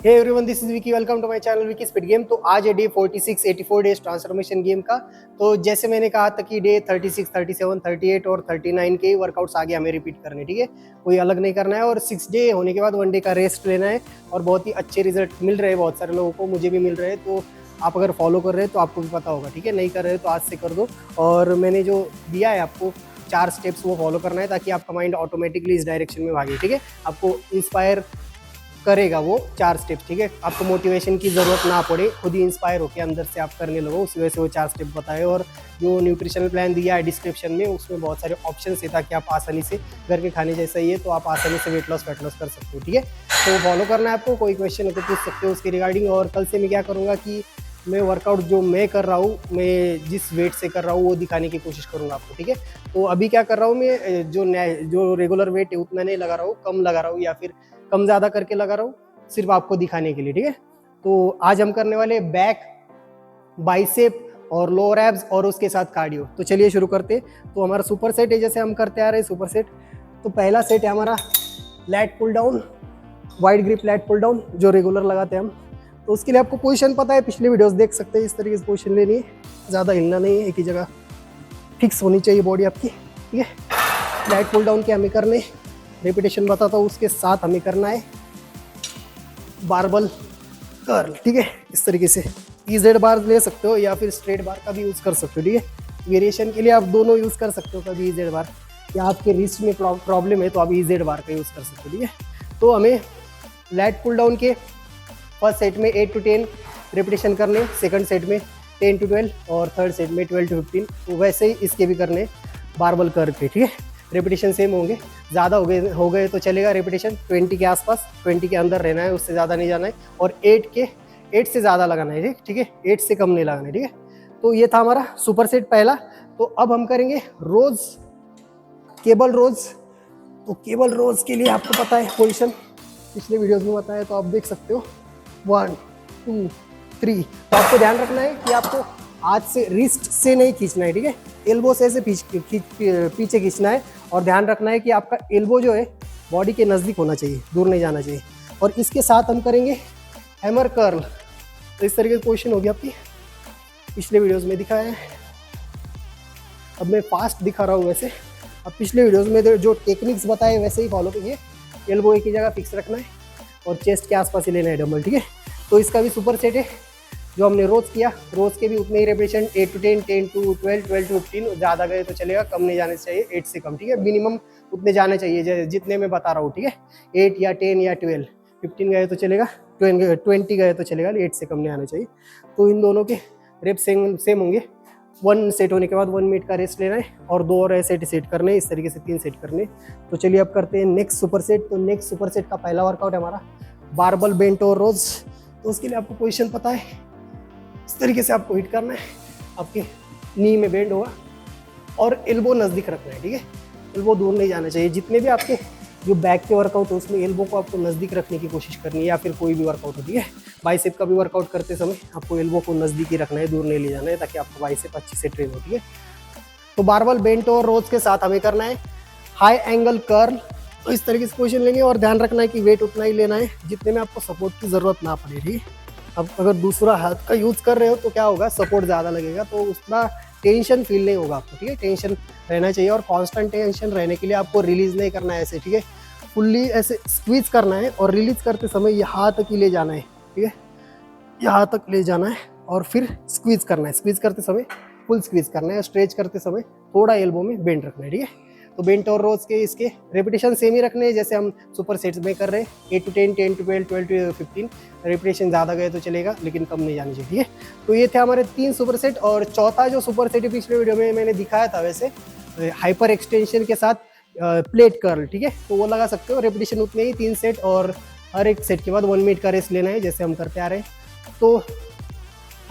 Hey everyone, this is Vicky. Welcome to my channel Vicky speed game. तो आज है day 46 84 days transformation game का। तो जैसे मैंने कहा था कि डे 36 37 38 और 39 के वर्कआउट्स आगे हमें रिपीट करने, ठीक है, कोई अलग नहीं करना है। और 6 डे होने के बाद 1 डे का रेस्ट लेना है। और बहुत ही अच्छे रिजल्ट मिल रहे हैं बहुत सारे लोगों को, मुझे भी मिल रहे हैं। तो आप अगर फॉलो कर रहे हैं तो आपको भी पता होगा, ठीक है। नहीं कर रहे हैं तो आज से कर दो। और मैंने जो दिया है आपको 4 स्टेप्स, वो फॉलो करना है ताकि आपका माइंड ऑटोमेटिकली इस डायरेक्शन में भागे, ठीक है। आपको इंस्पायर करेगा वो 4 स्टेप्स, ठीक है। आपको मोटिवेशन की ज़रूरत ना पड़े, खुद ही इंस्पायर होकर अंदर से आप करने लगो। उसी वजह से वो 4 स्टेप बताए। और जो न्यूट्रिशनल प्लान दिया है डिस्क्रिप्शन में, उसमें बहुत सारे ऑप्शन है ताकि आप आसानी से, घर के खाने जैसा ही है तो आप आसानी से वेट लॉस कर सकते हो, ठीक है। तो फॉलो करना है आपको। कोई क्वेश्चन हो तो पूछ सकते हो उसके रिगार्डिंग। और कल से मैं क्या करूँगा कि मैं वर्कआउट जो मैं कर रहा हूँ, मैं जिस वेट से कर रहा हूँ वो दिखाने की कोशिश करूँगा आपको, ठीक है। तो अभी क्या कर रहा हूँ मैं, जो रेगुलर वेट है उतना नहीं लगा रहा हूँ, कम लगा रहा हूँ या फिर कम ज़्यादा करके लगा रहा हूँ, सिर्फ आपको दिखाने के लिए, ठीक है। तो आज हम करने वाले बैक, बाइसेप और लोअर एब्स और उसके साथ कार्डियो। तो चलिए शुरू करते। तो हमारा सुपर सेट है, जैसे हम करते आ रहे हैं सुपर सेट। तो पहला सेट है हमारा lat pull down, wide grip lat pull down, जो रेगुलर लगाते हैं हम। तो उसके लिए आपको पोजीशन पता है, पिछले वीडियोस देख सकते हैं। इस तरीके से पोजीशन लेनी है, ज़्यादा हिलना नहीं है, एक ही जगह फिक्स होनी चाहिए बॉडी आपकी, ठीक है। लैट पुल डाउन के हमें करने, रेपिटेशन बताता हूँ, उसके साथ हमें करना है बारबल कर्ल, ठीक है। इस तरीके से EZ बार ले सकते हो या फिर स्ट्रेट बार का भी यूज़ कर सकते हो, ठीक है। वेरिएशन के लिए आप दोनों यूज़ कर सकते हो, कभी EZ बार, या आपके रिस्ट में प्रॉब्लम है तो आप EZ बार का यूज़ कर सकते हो, ठीक है। तो हमें लैट पुल डाउन के फर्स्ट सेट में 8 to 10 रेपिटेशन करने, सेकंड सेट में 10 to 12 और थर्ड सेट में 12 to 15। तो वैसे ही इसके भी करने बारबल कर्ल के, ठीक है। रेपिटेशन सेम होंगे, ज़्यादा हो गए तो चलेगा। रेपिटेशन 20 के आसपास, 20 के अंदर रहना है, उससे ज़्यादा नहीं जाना है। और 8 से ज़्यादा लगाना है, ठीक है। 8 से कम नहीं लगाना है, ठीक है। तो ये था हमारा सुपर सेट पहला। तो अब हम करेंगे रोज, केबल रोज। तो केबल रोज के लिए आपको पता है पोजिशन, पिछले वीडियोज में बताया तो आप देख सकते हो। 1 2 3। तो आपको ध्यान रखना है कि आपको हाथ से, रिस्ट से नहीं खींचना है, ठीक है। एल्बो से ऐसे पीछे खींचना है। और ध्यान रखना है कि आपका एल्बो जो है बॉडी के नज़दीक होना चाहिए, दूर नहीं जाना चाहिए। और इसके साथ हम करेंगे हैमर कर्ल। तो इस तरीके की पोजीशन होगी आपकी, पिछले वीडियोस में दिखाया है। अब मैं फास्ट दिखा रहा हूँ वैसे। अब पिछले वीडियोस में जो टेक्निक्स बताए वैसे ही फॉलो कीजिए। एल्बो एक ही जगह फिक्स रखना है और चेस्ट के आसपास ही लेना है डंबल, ठीक है। तो इसका भी सुपर सेट है जो हमने रोज़ किया, रोज़ के भी उतने ही रेपिटेशन, 8 to 10, 10 to 12, 12 to 15। ज़्यादा गए तो चलेगा, कम नहीं जाने चाहिए, 8 से कम, ठीक है। मिनिमम उतने जाने चाहिए जितने मैं बता रहा हूँ, ठीक है। 8 या 10 या 12, 15 गए तो चलेगा, 20 गए तो चलेगा, 8 से कम नहीं आना चाहिए। तो इन दोनों के रेप सेम होंगे। 1 सेट होने के बाद 1 मिनट का रेस्ट लेना है और 2 और ऐसे सेट करने, इस तरीके से 3 सेट करने। तो चलिए अब करते हैं नेक्स्ट सुपर सेट। तो नेक्स्ट सुपर सेट का पहला वर्कआउट है हमारा बारबल बेंट और रोज। तो उसके लिए आपको पोजीशन पता है, इस तरीके से आपको हिट करना है। आपके नी में बेंड होगा और एल्बो नज़दीक रखना है, ठीक है। एल्बो दूर नहीं जाना चाहिए। जितने भी आपके जो बैक के वर्कआउट है उसमें एल्बो को आपको नज़दीक रखने की कोशिश करनी है, या फिर कोई भी वर्कआउट हो, ठीक है। बाइसेप का भी वर्कआउट करते समय आपको एल्बो को नज़दीक ही रखना है, दूर नहीं ले जाना है, ताकि आपका बाइसेप अच्छे से ट्रेन हो, ठीक है। तो बारबल बेंट और रोज के साथ हमें करना है हाई एंगल कर्ल। तो इस तरीके से पोजीशन लेंगे और ध्यान रखना है कि वेट उतना ही लेना है जितने में आपको सपोर्ट की ज़रूरत ना पड़े, ठीक है। अब अगर दूसरा हाथ का यूज़ कर रहे हो तो क्या होगा, सपोर्ट ज़्यादा लगेगा, तो उतना टेंशन फील नहीं होगा आपको, ठीक है। टेंशन रहना चाहिए और कांस्टेंट टेंशन रहने के लिए आपको रिलीज़ नहीं करना है ऐसे, ठीक है। फुल्ली ऐसे स्क्वीज करना है और रिलीज करते समय यहाँ तक ही ले जाना है, ठीक है। यहाँ तक ले जाना है और फिर स्क्वीज करना है। स्क्वीज करते समय फुल स्क्वीज करना है, स्ट्रेच करते समय थोड़ा एल्बो में बेंड रखना है, ठीक है। तो बेंट और रोज के इसके रेपिटेशन सेम ही रखने हैं जैसे हम सुपर सेट्स में कर रहे हैं, 8 to 10, 10 to 12, 12 to 15। रेपिटेशन ज़्यादा गए तो चलेगा, लेकिन कम नहीं जानी चाहिए, ठीक है। तो ये थे हमारे 3 सुपर सेट। और चौथा जो सुपर सेट है पिछले वीडियो में मैंने दिखाया था वैसे, हाइपर एक्सटेंशन के साथ प्लेट कर्ल, ठीक है। तो वो लगा सकते हो। रेपिटेशन उतने ही 3 सेट और हर एक सेट के बाद 1 मिनट का रेस्ट लेना है, जैसे हम करते आ रहे हैं। तो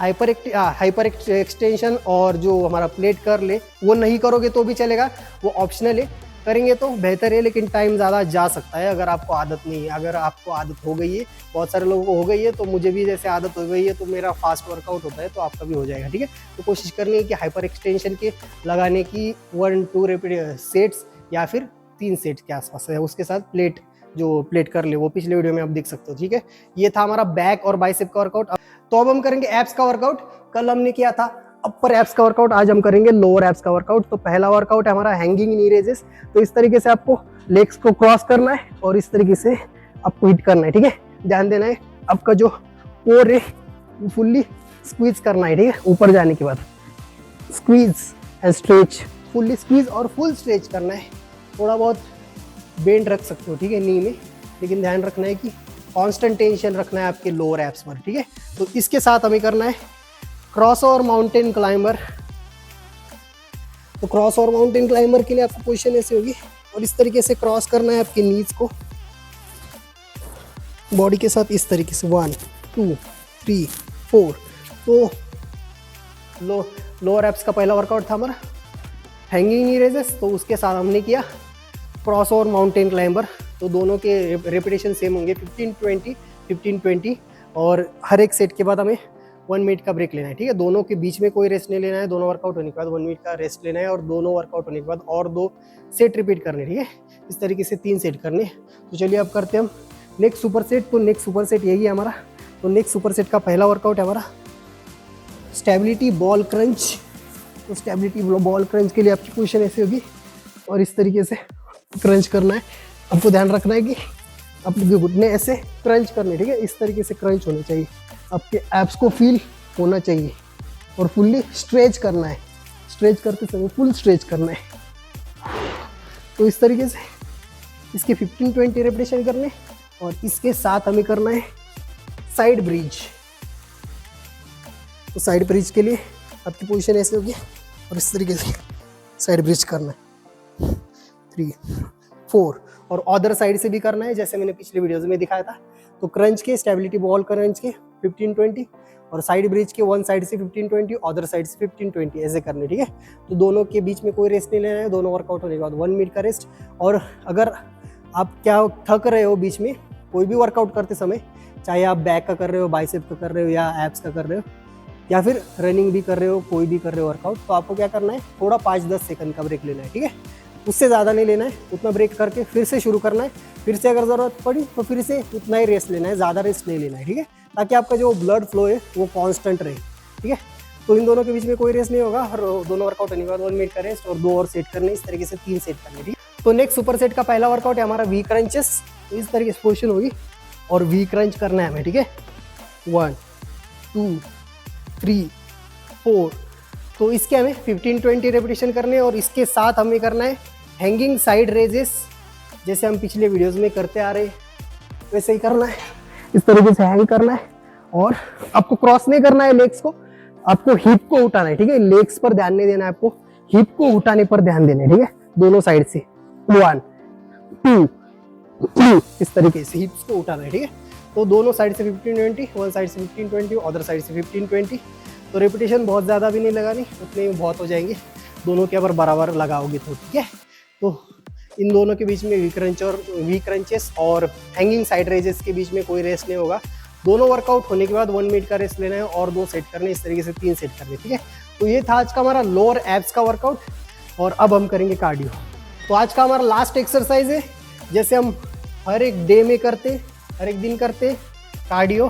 हाइपर एक्सटेंशन और जो हमारा प्लेट कर्ल है वो नहीं करोगे तो भी चलेगा, वो ऑप्शनल है। करेंगे तो बेहतर है, लेकिन टाइम ज़्यादा जा सकता है अगर आपको आदत नहीं है। अगर आपको आदत हो गई है, बहुत सारे लोगों को हो गई है, तो मुझे भी जैसे आदत हो गई है, तो मेरा फास्ट वर्कआउट होता है, तो आपका भी हो जाएगा, ठीक है। तो कोशिश करनी है कि हाइपर एक्सटेंशन के लगाने की 1-2 सेट्स या फिर 3 सेट के आसपास है, उसके साथ प्लेट जो प्लेट कर ले, वो पिछले वीडियो में आप देख सकते हो, ठीक है। ये था हमारा बैक और बाइसेप का वर्कआउट। तो अब हम करेंगे एब्स का वर्कआउट। कल हमने किया था अपर एब्स का वर्कआउट, आज हम करेंगे लोअर एब्स का वर्कआउट। तो पहला वर्कआउट है हमारा हैंगिंग नी रेजेस। तो इस तरीके से आपको लेग्स को क्रॉस करना है और इस तरीके से आपको हिट करना है, ठीक है। ध्यान देना है, आपका जो कोर है फुल्ली स्क्वीज करना है, ठीक है। ऊपर जाने के बाद squeeze and stretch, fully squeeze और फुल स्ट्रेच करना है। थोड़ा बहुत बेंड रख सकते हो, ठीक है, नी में, लेकिन ध्यान रखना है कि कांस्टेंट टेंशन रखना है आपके लोअर एब्स पर, ठीक है। तो इसके साथ हमें करना है क्रॉस ओवर माउंटेन क्लाइंबर। तो क्रॉस ओवर माउंटेन क्लाइंबर के लिए आपको पोजीशन ऐसे होगी और इस तरीके से क्रॉस करना है आपके नीज को बॉडी के साथ, इस तरीके से 1 2 3 4। तो लोअर एब्स का पहला वर्कआउट था हमारा हैंगिंग नी रेजेस। तो उसके साथ हमने किया क्रॉस ओवर माउंटेन क्लाइंबर। तो दोनों के रेपिटेशन सेम होंगे 15-20 15-20, और हर एक सेट के बाद हमें 1 मिनट का ब्रेक लेना है, ठीक है। दोनों के बीच में कोई रेस्ट नहीं लेना है। दोनों वर्कआउट होने के बाद 1 मिनट का रेस्ट लेना है और दोनों वर्कआउट होने के बाद और 2 सेट रिपीट करने, ठीक है। इस तरीके से 3 सेट करने। तो चलिए अब करते हैं हम नेक्स्ट सुपर सेट। तो नेक्स्ट सुपर सेट यही है हमारा। तो नेक्स्ट सुपर सेट का पहला वर्कआउट है हमारा स्टेबिलिटी बॉल क्रंच। तो स्टेबिलिटी बॉल क्रंच के लिए आपकी पोजीशन ऐसी होगी और इस तरीके से क्रंच करना है। आपको ध्यान रखना है कि अपने घुटने ऐसे क्रंच करने, ठीक है। इस तरीके से क्रंच होने चाहिए, आपके एब्स को फील होना चाहिए और फुल्ली स्ट्रेच करना है। स्ट्रेच करते समय फुल स्ट्रेच करना है। तो इस तरीके से इसके 15-20 रेपिटेशन करने और इसके साथ हमें करना है साइड ब्रिज। तो साइड ब्रिज के लिए आपकी पोजीशन ऐसे होगी और इस तरीके से साइड ब्रिज करना है 3 4, और अदर साइड से भी करना है जैसे मैंने पिछले वीडियोस में दिखाया था। तो क्रंच के स्टेबिलिटी बॉल क्रंच के 15-20 और साइड ब्रिज के 1 साइड से 15-20, अदर साइड से 15-20 ऐसे करने, ठीक है। तो दोनों के बीच में कोई रेस्ट नहीं लेना है। दोनों वर्कआउट होने के बाद 1 मिनट का रेस्ट। और अगर आप क्या थक रहे हो बीच में कोई भी वर्कआउट करते समय, चाहे आप बैक का कर रहे हो, बाइसेप का कर रहे हो या एब्स का कर रहे हो या फिर रनिंग भी कर रहे हो, कोई भी कर रहे हो वर्कआउट, तो आपको क्या करना है, थोड़ा 5-10 सेकंड का ब्रेक लेना है, ठीक है। उससे ज़्यादा नहीं लेना है। उतना ब्रेक करके फिर से शुरू करना है। फिर से अगर ज़रूरत पड़ी तो फिर से उतना ही रेस्ट लेना है, ज़्यादा रेस्ट नहीं लेना है, ठीक है, ताकि आपका जो ब्लड फ्लो है वो कांस्टेंट रहे, ठीक है। तो इन दोनों के बीच में कोई रेस्ट नहीं होगा और दोनों वर्कआउट होने के बाद 1 मिनट का रेस्ट और 2 और सेट करने। इस तरीके से 3 सेट करने, ठीक है। तो नेक्स्ट सुपर सेट का पहला वर्कआउट है हमारा वी क्रंचेस। तो इस तरीके से पोजिशन होगी और वी क्रंच करना है हमें, ठीक है। 1 2 3 4। तो इसके हमें 15-20 रेपिटेशन करने और इसके साथ हमें करना है हैंगिंग साइड रेजेस। जैसे हम पिछले वीडियोस में करते आ रहे वैसे ही करना है। इस तरीके से हैंग करना है और आपको क्रॉस नहीं करना है लेग्स को, आपको हिप को उठाना है, ठीक है। लेग्स पर ध्यान नहीं देना है, आपको हिप को उठाने पर ध्यान देना है, ठीक है, दोनों साइड से 1 2 3 इस तरीके से हिप्स को उठाना है, ठीक है। तो दोनों साइड से 15-20, 1 साइड से 15-20, अदर साइड से 15-20। तो रेपिटेशन बहुत ज़्यादा भी नहीं लगानी, उतने में बहुत हो जाएंगे। दोनों के बराबर लगाओगे तो, ठीक है। तो इन दोनों के बीच में वी क्रंचेस और हैंगिंग साइड रेजेस के बीच में कोई रेस्ट नहीं होगा। दोनों वर्कआउट होने के बाद 1 मिनट का रेस्ट लेना है और 2 सेट करने। इस तरीके से 3 सेट करने, ठीक है। तो ये था आज का हमारा लोअर एब्स का वर्कआउट और अब हम करेंगे कार्डियो। तो आज का हमारा लास्ट एक्सरसाइज है, जैसे हम हर एक डे में करते, हर एक दिन करते कार्डियो।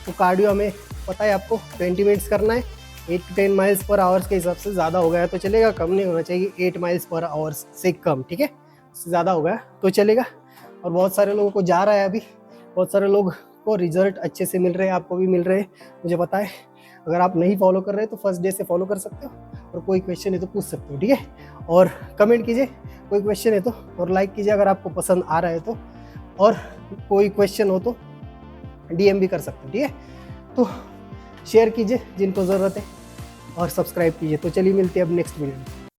तो कार्डियो हमें पता है आपको 20 मिनट्स करना है। 8 to 10 माइल्स पर आवर्स के हिसाब से ज़्यादा हो गया तो चलेगा, कम नहीं होना चाहिए, 8 माइल्स पर आवर्स से कम, ठीक है। उससे ज़्यादा हो गया तो चलेगा। और बहुत सारे लोगों को जा रहा है अभी, बहुत सारे लोग को रिजल्ट अच्छे से मिल रहे हैं, आपको भी मिल रहे हैं, मुझे पता है। अगर आप नहीं फॉलो कर रहे तो फर्स्ट डे से फॉलो कर सकते हो और कोई क्वेश्चन है तो पूछ सकते हो, ठीक है। और कमेंट कीजिए कोई क्वेश्चन है तो, और लाइक कीजिए अगर आपको पसंद आ रहा है तो, और कोई क्वेश्चन हो तो DM भी कर सकते हो, ठीक है। तो शेयर कीजिए जिनको ज़रूरत है और सब्सक्राइब कीजिए। तो चलिए मिलते हैं अब नेक्स्ट वीडियो में।